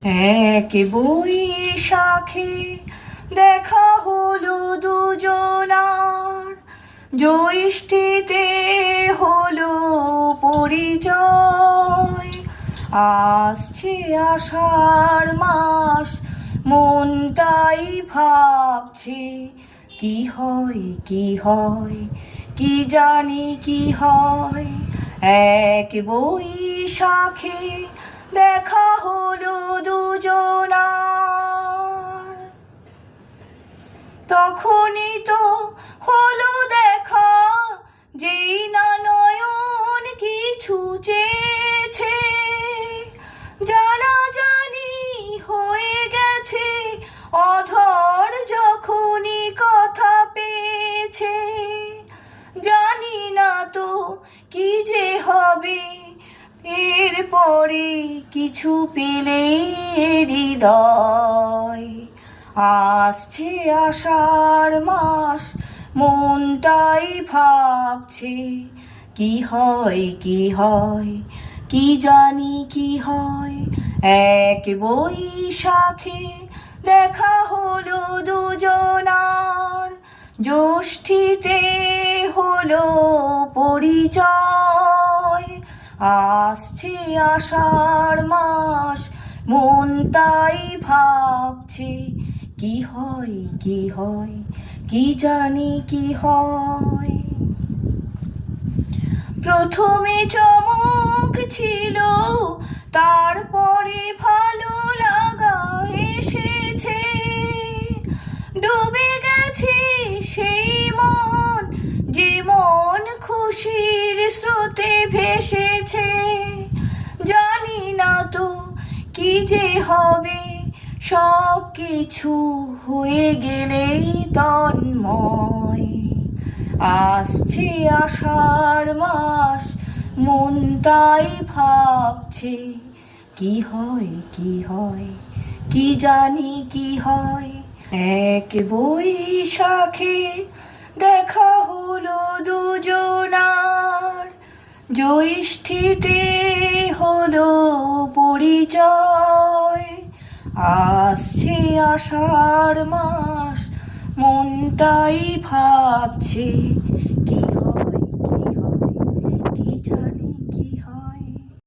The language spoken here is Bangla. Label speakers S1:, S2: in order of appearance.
S1: এক বৈশাখে দেখা হলো দুজনার, জ্যৈষ্ঠীতে হলো পরিচয়। আসছে আষাঢ় মাস, মনটাই ভাবছে কি হয় কি হয়, কি জানি কি হয়। এক বৈশাখে দেখা হলো দুজনার, তখনই তো হলো দেখা, যেই না নয়ন কিছু চেয়েছে, জানাজানি হয়ে গেছে অধর যখনই কথা পেয়েছে। জানি না তো কি যে হবে এরপরে, কিছু পেলে হৃদয়। আসছে আষাঢ় মাস, মনটাই ভাবছে কি হয় কি হয়, কি জানি কি হয়। এক বৈশাখে দেখা হলো দুজনার, জ্যৈষ্ঠীতে হলো পরিচয়। আসছে আষাঢ় মাস, মনটাই ভাবছে কি হয় কি হয়, কি জানি কি হয়। প্রথমে চমক ছিল, তারপরে ভালো লাগা এসেছে। ডুবে গেছে সেই মন, যে মন খুশির স্রোতে ভেসেছে। জানি না তো কি যে হবে, সব কিছু হয়ে গেলেই তন্ময়। আসছে আষাঢ় মাস, মনটাই ভাবছে কি হয় কি হয়, কি জানি কি হয়। এক বৈশাখে দেখা হলো দুজনার, জ্যৈষ্ঠীতে হলো পরিচয়। আসছে আষাঢ় মাস, মনটাই ভাবছে